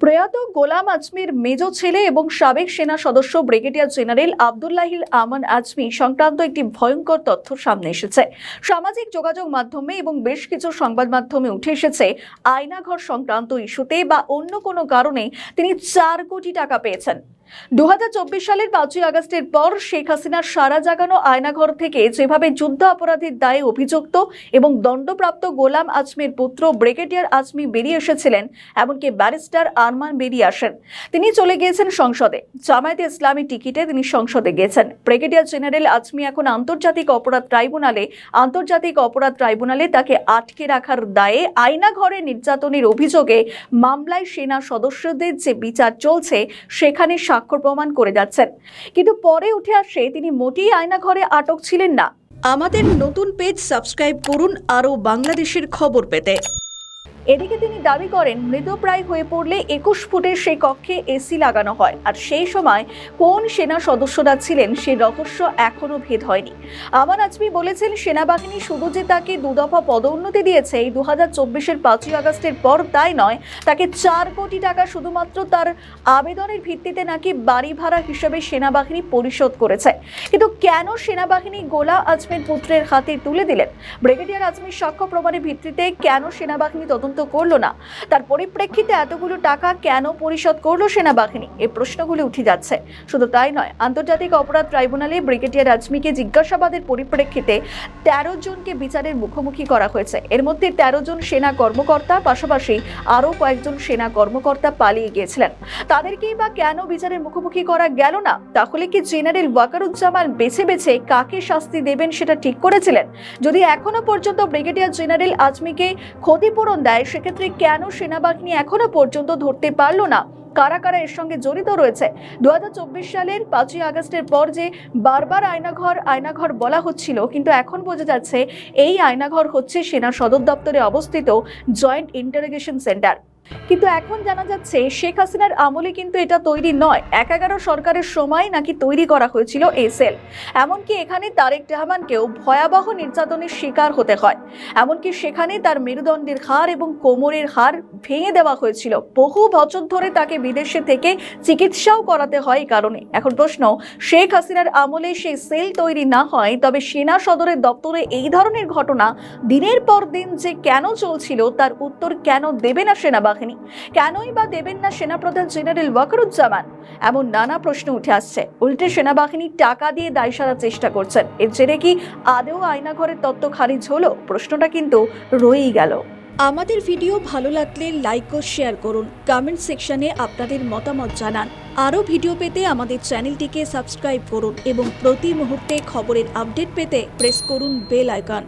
প্রয়াত গোলাম আজমির মেজ ছেলে এবং সাবেক সেনা সদস্য ব্রিগেডিয়ার জেনারেল আব্দুল্লাহিল আমান আজমি সংক্রান্ত একটি ভয়ঙ্কর তথ্য সামনে এসেছে। সামাজিক যোগাযোগ মাধ্যমে এবং বেশ কিছু সংবাদ মাধ্যমে উঠে এসেছে আয়নাঘর সংক্রান্ত ইস্যুতে বা অন্য কোনো কারণে তিনি 4 কোটি টাকা পেয়েছেন। 2024 সালের 5ই আগস্টের পর শেখ হাসিনার সারা জাগানো আয়নাঘর থেকে যেভাবে যুদ্ধ অপরাধীর দায়ে অভিযুক্ত এবং দণ্ডপ্রাপ্ত গোলাম আজমির পুত্র ব্রিগেডিয়ার আজমি বেরিয়ে এসেছিলেন, এমনকি ব্যারিস্টার আরমান বেরিয়ে আসেন। তিনি চলে গিয়েছেন সংসদে, জামায়াতে ইসলামী টিকিটে তিনি সংসদে গিয়েছেন। ব্রিগেডিয়ার জেনারেল আজমি এখন আন্তর্জাতিক অপরাধ ট্রাইব্যুনালে তাকে আটকে রাখার দায়ে আয়নাঘরে নির্যাতনের অভিযোগে মামলায় সেনা সদস্যদের যে বিচার চলছে সেখানে স্বাক্ষর প্রমাণ করে যাচ্ছেন, কিন্তু পরে উঠে আসে তিনি মোটেই আয়নাঘরে আটক ছিলেন না। আমাদের নতুন পেজ সাবস্ক্রাইব করুন আরও বাংলাদেশের খবর পেতে। এদিকে তিনি দাবি করেন মৃতপ্রায় হয়ে পড়লে 21 ফুটের সেই কক্ষে এসি লাগানো হয়, আর সেই সময় কোন সেনা সদস্যরা ছিলেন সে রহস্য এখনো ভেদ হয়নি। আমান আজমি বলেছেন, সেনাবাহিনী শুধু যে তাকে 2 দফা পদোন্নতি দিয়েছে এই 2024-এর 5ই আগস্টের পর তাই নয়, তাকে 4 কোটি টাকা শুধুমাত্র তার আবেদনের ভিত্তিতে নাকি বাড়ি ভাড়া হিসেবে সেনাবাহিনী পরিশোধ করেছে। কিন্তু কেন সেনাবাহিনী গোলাম আজমির পুত্রের হাতে তুলে দিলেন? ব্রিগেডিয়ার আজমির সাক্ষ্য প্রমাণের ভিত্তিতে কেন সেনাবাহিনী তদন্ত করলো না? তার পরিপ্রেক্ষিতে এতগুলো টাকা কেন পরিশোধ করলো সেনাবাহিনী? এই প্রশ্নগুলো উঠে যাচ্ছে। শুধু তাই নয়, আন্তর্জাতিক অপরাধ ট্রাইব্যুনালে ব্রিগেডিয়ার আজমিকে জিজ্ঞাসাবাদের পরিপ্রেক্ষিতে 13 জনকে বিচারের মুখোমুখি করা হয়েছে। এর মধ্যে 13 জন সেনা কর্মকর্তা, পাশাপাশি আরও কয়েকজন সেনা কর্মকর্তা পালিয়ে গিয়েছিলেন। তাদেরকেই বা কেন বিচারের মুখোমুখি করা গেল না? তাহলে কি জেনারেল ওয়াকারুজ্জামান বেছে বেছে কাকে শাস্তি দেবেন সেটা ঠিক করেছিলেন? যদি এখনো পর্যন্ত ব্রিগেডিয়ার জেনারেল আজমিকে ক্ষতিপূরণ দেয়, সেক্ষেত্রে কেন সেনাবাহিনী এখনো পর্যন্ত ধরতে পারল না কারা কারা এর সঙ্গে জড়িত রয়েছে? 2024 সালের 5ই আগস্টের পর যে বারবার আয়নাঘর বলা হচ্ছিল, কিন্তু এখন বোঝা যাচ্ছে এই আয়নাঘর হচ্ছে সেনা সদর দপ্তরে অবস্থিত জয়েন্ট ইন্টারোগেশন সেন্টার। কিন্তু এখন জানা যাচ্ছে শেখ হাসিনার আমলে কিন্তু এটা তৈরি নয়, 11 সরকারের সময় নাকি তৈরি করা হয়েছিল এই সেল। এমনকি এখানে তারেক রহমানকেও ভয়াবহ নির্যাতনের শিকার হতে হয়। এমনকি সেখানে তার মেরুদণ্ডের হাড় এবং কোমরের হাড় ভেঙে দেওয়া হয়েছিল। বহু বছর ধরে তাকে বিদেশে থেকে চিকিৎসাও করাতে হয় এই কারণে। এখন প্রশ্ন, শেখ হাসিনার আমলে সেই সেল তৈরি না হয়, তবে সেনা সদরের দপ্তরে এই ধরনের ঘটনা দিনের পর দিন যে কেন চলছিল তার উত্তর কেন দেবে না সেনাবাহিনী? কেনই বা দেবেন না সেনাপ্রধান জেনারেল ওয়াকারুজ্জামান? এমন নানা প্রশ্ন উঠে আসছে। উল্টে সেনাবাহিনী টাকা দিয়ে দায় সারার চেষ্টা করছেন। এর জেরে কি আদৌ আয়নাঘরের তত্ত্ব খারিজ হলো? প্রশ্নটা কিন্তু রয়েই গেল। আমাদের ভিডিও ভালো লাগলে লাইক ও শেয়ার করুন, কমেন্ট সেকশনে আপনাদের মতামত জানান। আরও ভিডিও পেতে আমাদের চ্যানেলটিকে সাবস্ক্রাইব করুন এবং প্রতি মুহূর্তে খবরের আপডেট পেতে প্রেস করুন বেল আইকন।